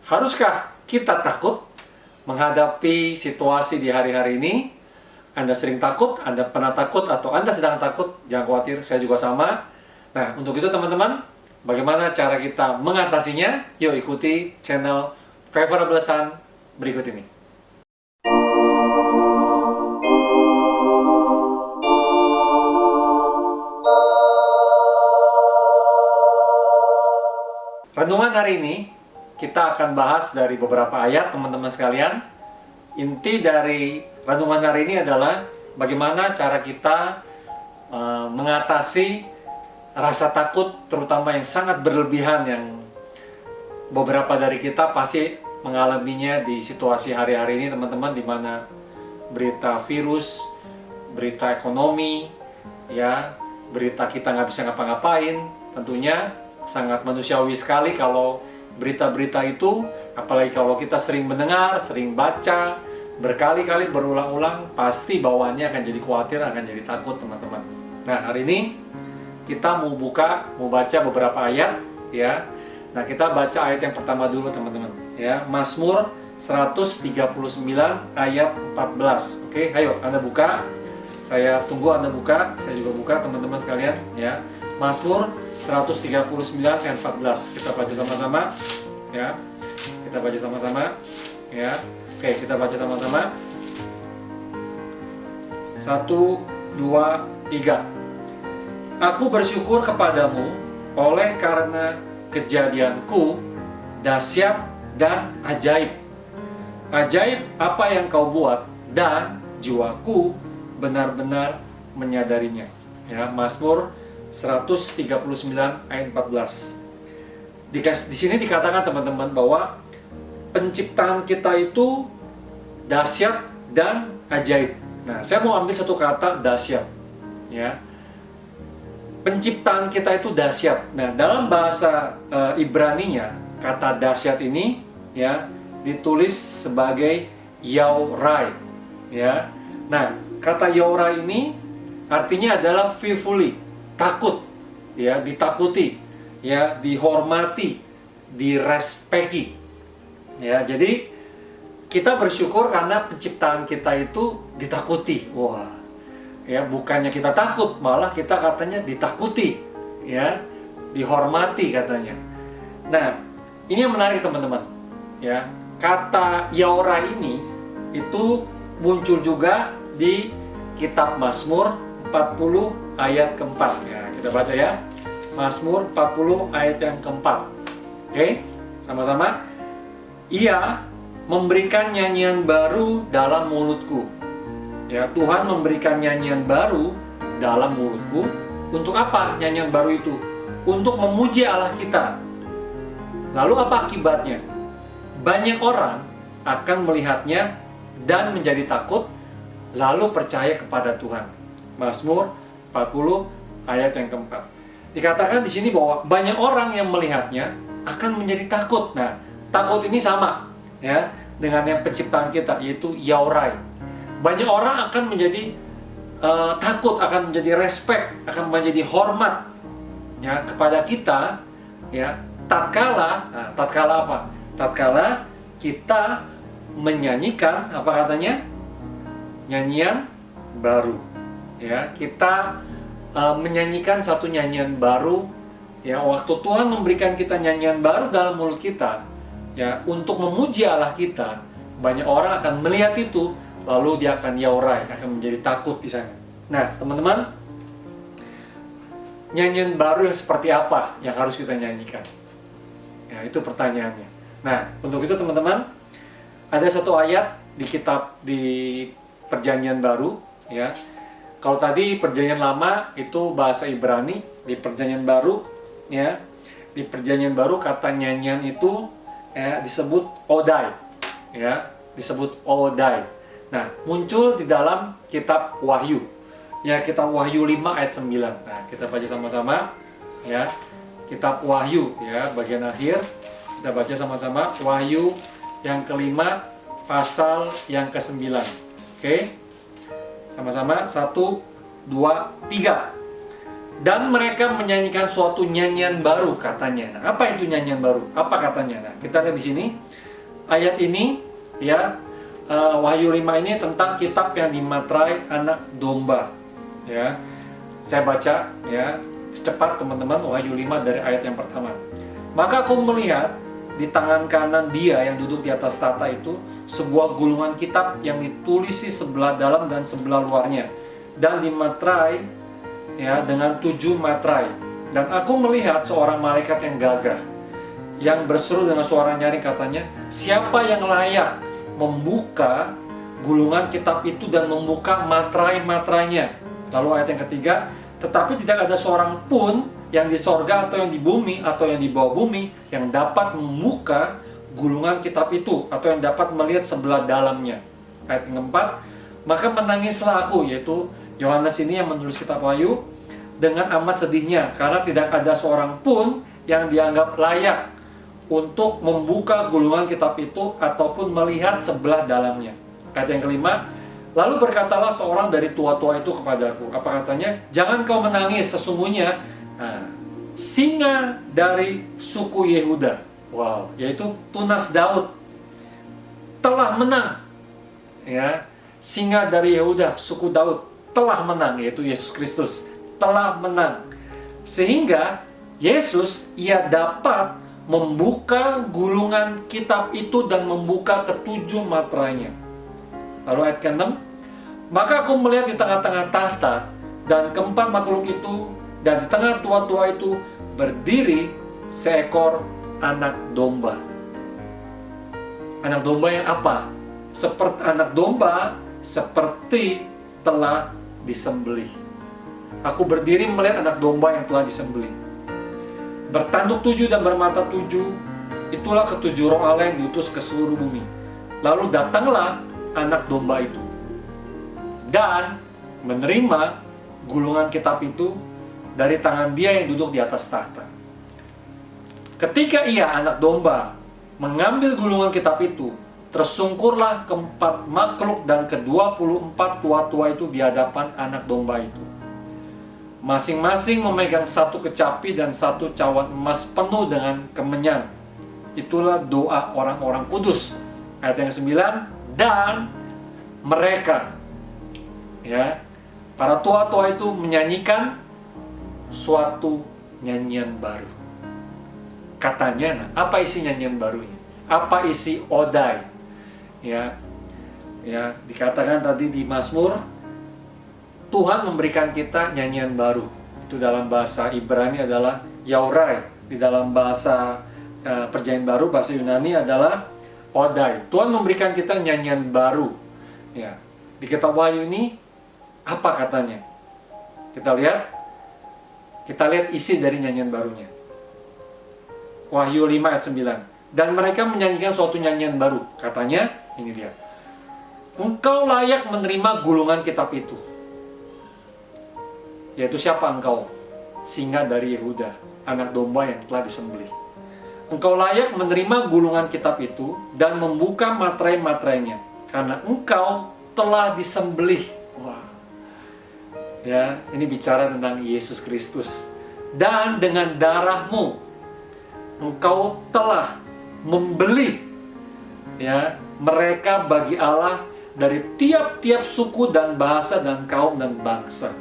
Haruskah kita takut menghadapi situasi di hari-hari ini? Anda sering takut, Anda pernah takut, atau Anda sedang takut? Jangan khawatir, saya juga sama. Nah, untuk itu teman-teman, bagaimana cara kita mengatasinya? Yuk ikuti channel Favorable Sun berikut ini. Renungan hari ini kita akan bahas dari beberapa ayat, teman-teman sekalian. Inti dari renungan hari ini adalah bagaimana cara kita mengatasi rasa takut, terutama yang sangat berlebihan, yang beberapa dari kita pasti mengalaminya di situasi hari-hari ini, teman-teman, di mana berita virus, berita ekonomi, ya, berita kita nggak bisa ngapa-ngapain. Tentunya sangat manusiawi sekali kalau berita-berita itu, apalagi kalau kita sering mendengar, sering baca, berkali-kali berulang-ulang, pasti bawaannya akan jadi khawatir, akan jadi takut, teman-teman. Nah, hari ini kita mau baca beberapa ayat, ya. Nah, kita baca ayat yang pertama dulu, teman-teman, ya. Mazmur 139 ayat 14. Oke, ayo Anda buka. Saya tunggu Anda buka, saya juga buka, teman-teman sekalian, ya. Mazmur 139 ayat 14. Kita baca sama-sama, ya. Kita baca sama-sama, ya. Oke, kita baca sama-sama. 1, 2, 3. Aku bersyukur kepadamu oleh karena kejadianku dahsyat dan ajaib. Ajaib apa yang kau buat, dan jiwaku benar-benar menyadarinya. Ya, Mazmur 139 ayat 14. Di sini dikatakan, teman-teman, bahwa penciptaan kita itu dahsyat dan ajaib. Nah, saya mau ambil satu kata, dahsyat, ya. Penciptaan kita itu dahsyat. Nah, dalam bahasa Ibraninya, kata dahsyat ini, ya, ditulis sebagai yaurai, ya. Nah, kata yaurai ini artinya adalah fearfully, takut, ya, ditakuti, ya, dihormati, direspeki, ya. Jadi kita bersyukur karena penciptaan kita itu ditakuti. Wah, ya, bukannya kita takut, malah kita katanya ditakuti, ya, dihormati katanya. Nah, ini yang menarik, teman-teman, ya. Kata yaura ini itu muncul juga di kitab Mazmur 40 ayat keempat. Ya, kita baca, ya. Mazmur 40 ayat yang keempat. Oke, sama-sama. Ia memberikan nyanyian baru dalam mulutku. Ya, Tuhan memberikan nyanyian baru dalam mulutku. Untuk apa nyanyian baru itu? Untuk memuji Allah kita. Lalu apa akibatnya? Banyak orang akan melihatnya dan menjadi takut, lalu percaya kepada Tuhan. Mazmur 40 ayat yang keempat. Dikatakan di sini bahwa banyak orang yang melihatnya akan menjadi takut. Nah, takut ini sama, ya, dengan yang penciptaan kita, yaitu yaurai. Banyak orang akan menjadi takut, akan menjadi respect, akan menjadi hormat, ya, kepada kita, ya, tatkala apa? Tatkala kita menyanyikan, apa katanya? Nyanyian baru, ya. Kita menyanyikan satu nyanyian baru, ya. Waktu Tuhan memberikan kita nyanyian baru dalam mulut kita, ya, untuk memuji Allah kita, banyak orang akan melihat itu, lalu dia akan yaurai, akan menjadi takut di sana. Nah, teman-teman, nyanyian baru yang seperti apa yang harus kita nyanyikan? Ya, itu pertanyaannya. Nah, untuk itu, teman-teman, ada satu ayat di kitab di Perjanjian Baru, ya. Kalau tadi Perjanjian Lama itu bahasa Ibrani, di Perjanjian Baru, ya, di Perjanjian Baru kata nyanyian itu, ya, disebut odai, ya, disebut odai. Nah, muncul di dalam kitab Wahyu, ya, kitab Wahyu 5 ayat 9. Nah, kita baca sama-sama, ya. Kitab Wahyu, ya, bagian akhir. Kita baca sama-sama Wahyu yang kelima, pasal yang ke-9. Oke? Sama-sama, 1, 2, 3. Dan mereka menyanyikan suatu nyanyian baru katanya. Nah, apa itu nyanyian baru? Apa katanya? Nah, kita lihat di sini. Ayat ini ya, Wahyu 5 ini tentang kitab yang dimaterai anak domba. Ya. Saya baca ya, cepat teman-teman, Wahyu 5 dari ayat yang pertama. Maka aku melihat di tangan kanan dia yang duduk di atas tahta itu sebuah gulungan kitab yang ditulisi sebelah dalam dan sebelah luarnya dan dimaterai ya dengan 7 materai. Dan aku melihat seorang malaikat yang gagah yang berseru dengan suara nyaring katanya, siapa yang layak membuka gulungan kitab itu dan membuka materai-materainya. Lalu ayat yang ketiga, tetapi tidak ada seorang pun yang di sorga atau yang di bumi atau yang di bawah bumi yang dapat membuka gulungan kitab itu atau yang dapat melihat sebelah dalamnya. Ayat yang keempat, maka menangislah aku, yaitu Yohanes ini yang menulis kitab Wahyu, dengan amat sedihnya karena tidak ada seorang pun yang dianggap layak untuk membuka gulungan kitab itu ataupun melihat sebelah dalamnya. Ayat yang kelima, lalu berkatalah seorang dari tua-tua itu kepadaku, apa katanya? Jangan kau menangis, sesungguhnya singa dari suku Yehuda, yaitu tunas Daud, telah menang. Ya, singa dari Yehuda, suku Daud, telah menang, yaitu Yesus Kristus, telah menang. Sehingga Yesus, ia dapat membuka gulungan kitab itu dan membuka ketujuh materainya. Lalu ayat ke-6, maka aku melihat di tengah-tengah tahta dan keempat makhluk itu, dan di tengah tua-tua itu berdiri seekor anak domba. Anak domba yang apa? Seperti anak domba seperti telah disembelih. Aku berdiri melihat anak domba yang telah disembelih. Bertanduk 7 dan bermata 7, itulah ketujuh roh Allah yang diutus ke seluruh bumi. Lalu datanglah anak domba itu dan menerima gulungan kitab itu dari tangan dia yang duduk di atas tahta. Ketika ia, anak domba, mengambil gulungan kitab itu, tersungkurlah keempat makhluk dan ke-24 tua-tua itu di hadapan anak domba itu. Masing-masing memegang satu kecapi dan satu cawan emas penuh dengan kemenyan. Itulah doa orang-orang kudus. Ayat yang 9, dan mereka, ya, para tua-tua itu menyanyikan suatu nyanyian baru. Katanya, nah, apa isi nyanyian barunya? Apa isi Odai? Ya, dikatakan tadi di Mazmur, Tuhan memberikan kita nyanyian baru. Itu dalam bahasa Ibrani adalah Yaurai. Di dalam bahasa Perjanjian Baru, bahasa Yunani adalah Odai. Tuhan memberikan kita nyanyian baru. Ya, di kitab Wahyu ini apa katanya? Kita lihat isi dari nyanyian barunya. Wahyu 5 ayat 9. Dan mereka menyanyikan suatu nyanyian baru. Katanya, ini dia. Engkau layak menerima gulungan kitab itu. Yaitu siapa engkau? Singa dari Yehuda, anak domba yang telah disembelih. Engkau layak menerima gulungan kitab itu dan membuka materai-materainya, karena engkau telah disembelih. Ya, ini bicara tentang Yesus Kristus. Dan dengan darahmu engkau telah membeli, ya, mereka bagi Allah dari tiap-tiap suku dan bahasa dan kaum dan bangsa.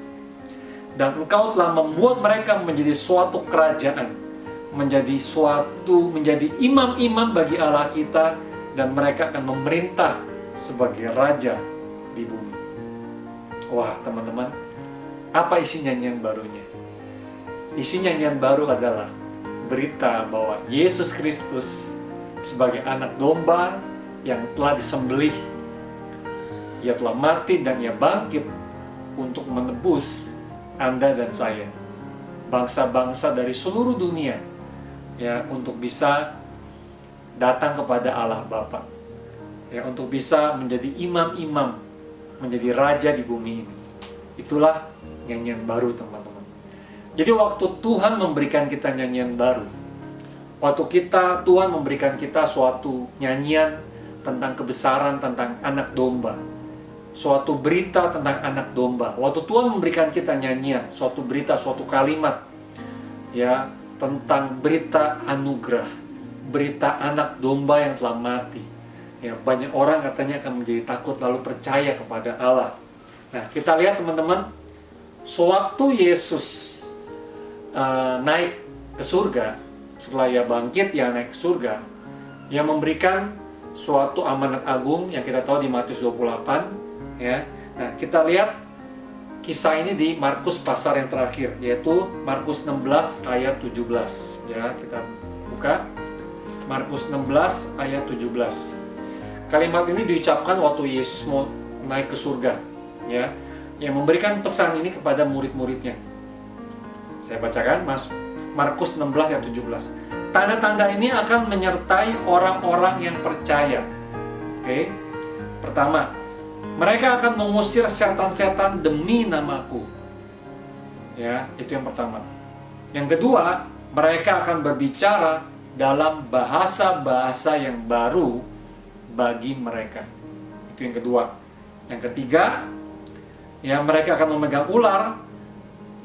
Dan engkau telah membuat mereka menjadi suatu kerajaan, menjadi imam-imam bagi Allah kita, dan mereka akan memerintah sebagai raja di bumi. Wah, teman-teman, apa isi nyanyian barunya? Isi nyanyian baru adalah berita bahwa Yesus Kristus sebagai anak domba yang telah disembelih, ia telah mati dan ia bangkit untuk menebus Anda dan saya, bangsa-bangsa dari seluruh dunia, ya, untuk bisa datang kepada Allah Bapa, ya, untuk bisa menjadi imam-imam, menjadi raja di bumi ini. Itulah nyanyian baru, teman-teman. Jadi waktu Tuhan memberikan kita nyanyian baru, waktu Tuhan memberikan kita suatu nyanyian tentang kebesaran, tentang anak domba, suatu berita tentang anak domba. Waktu Tuhan memberikan kita nyanyian, suatu berita, suatu kalimat, ya, tentang berita anugerah, berita anak domba yang telah mati. Ya, banyak orang katanya akan menjadi takut lalu percaya kepada Allah. Nah, kita lihat teman-teman, sewaktu Yesus naik ke surga, setelah ia bangkit, ia naik ke surga, ia memberikan suatu amanat agung yang kita tahu di Matius 28, ya. Nah, kita lihat kisah ini di Markus pasal yang terakhir, yaitu Markus 16 ayat 17, ya. Kita buka Markus 16 ayat 17. Kalimat ini diucapkan waktu Yesus mau naik ke surga, ya, yang memberikan pesan ini kepada murid-muridnya. Saya bacakan Markus 16 ayat 17. Tanda-tanda ini akan menyertai orang-orang yang percaya. Oke. Pertama, mereka akan mengusir setan-setan demi namaku. Ya, itu yang pertama. Yang kedua, mereka akan berbicara dalam bahasa-bahasa yang baru bagi mereka. Itu yang kedua. Yang ketiga, ya, mereka akan memegang ular.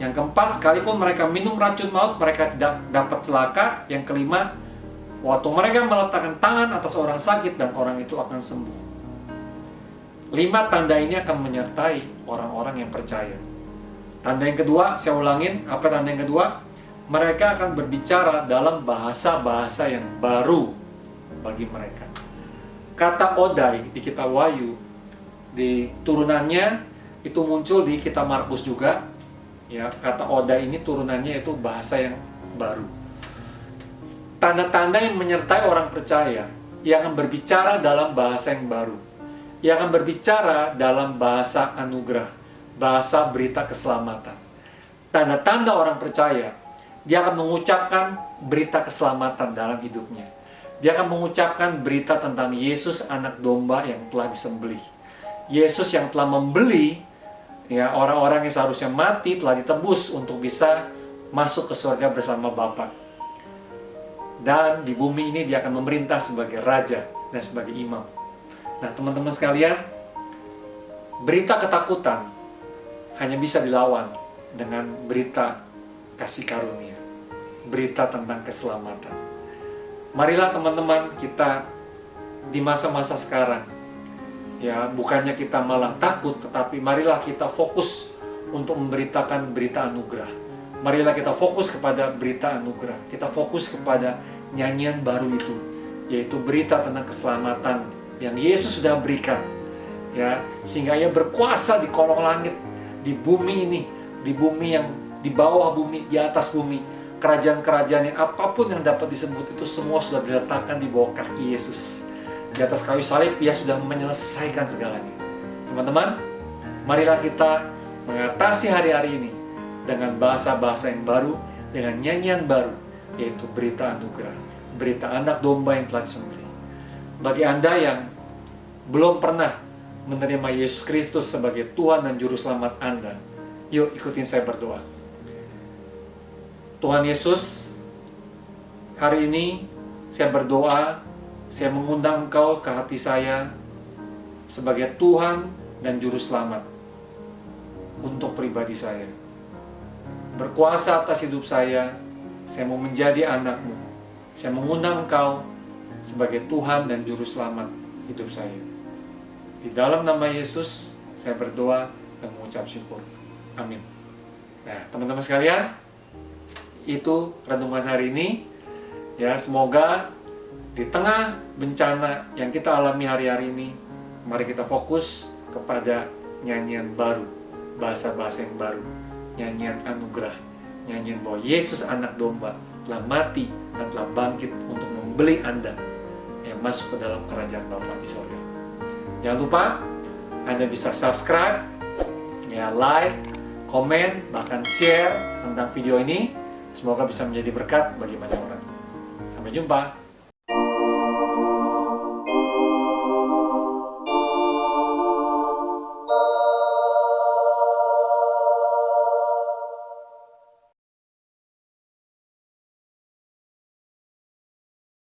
Yang keempat, sekalipun mereka minum racun maut, mereka tidak dapat celaka. Yang kelima, waktu mereka meletakkan tangan atas orang sakit dan orang itu akan sembuh. 5 tanda ini akan menyertai orang-orang yang percaya. Tanda yang kedua, saya ulangin, apa tanda yang kedua? Mereka akan berbicara dalam bahasa-bahasa yang baru bagi mereka. Kata Odai di kitab Wahyu, di turunannya itu muncul di kitab Markus juga. Ya, kata Odai ini turunannya itu bahasa yang baru. Tanda-tanda yang menyertai orang percaya, yang akan berbicara dalam bahasa yang baru. Yang akan berbicara dalam bahasa anugerah, bahasa berita keselamatan. Tanda-tanda orang percaya, dia akan mengucapkan berita keselamatan dalam hidupnya. Dia akan mengucapkan berita tentang Yesus anak domba yang telah disembelih. Yesus yang telah membeli, ya, orang-orang yang seharusnya mati telah ditebus untuk bisa masuk ke surga bersama Bapa. Dan di bumi ini dia akan memerintah sebagai raja dan sebagai imam. Nah, teman-teman sekalian, berita ketakutan hanya bisa dilawan dengan berita kasih karunia, berita tentang keselamatan. Marilah teman-teman, kita di masa-masa sekarang, ya, bukannya kita malah takut, tetapi marilah kita fokus untuk memberitakan berita anugerah. Marilah kita fokus kepada berita anugerah. Kita fokus kepada nyanyian baru itu, yaitu berita tentang keselamatan yang Yesus sudah berikan, ya, sehingga ia berkuasa di kolong langit, di bumi ini, di bumi yang di bawah bumi, di atas bumi. Kerajaan-kerajaan yang apapun yang dapat disebut itu semua sudah diletakkan di bawah kaki Yesus. Di atas kayu salib, ia sudah menyelesaikan segalanya. Teman-teman, marilah kita mengatasi hari-hari ini dengan bahasa-bahasa yang baru, dengan nyanyian baru, yaitu berita anugerah, berita anak domba yang telah disembelih. Bagi Anda yang belum pernah menerima Yesus Kristus sebagai Tuhan dan Juru Selamat Anda, yuk ikutin saya berdoa. Tuhan Yesus, hari ini saya berdoa, saya mengundang Engkau ke hati saya sebagai Tuhan dan Juru Selamat untuk pribadi saya. Berkuasa atas hidup saya mau menjadi anak-Mu. Saya mengundang Engkau sebagai Tuhan dan Juru Selamat hidup saya. Di dalam nama Yesus, saya berdoa dan mengucap syukur. Amin. Nah, teman-teman sekalian, itu renungan hari ini. Ya, semoga di tengah bencana yang kita alami hari-hari ini, mari kita fokus kepada nyanyian baru, bahasa-bahasa yang baru, nyanyian anugerah, nyanyian bahwa Yesus anak domba telah mati dan telah bangkit untuk membeli Anda yang masuk ke dalam kerajaan Bapa di surga. Jangan lupa Anda bisa subscribe, ya, like, komen, bahkan share tentang video ini. Semoga bisa menjadi berkat bagi banyak orang. Sampai jumpa.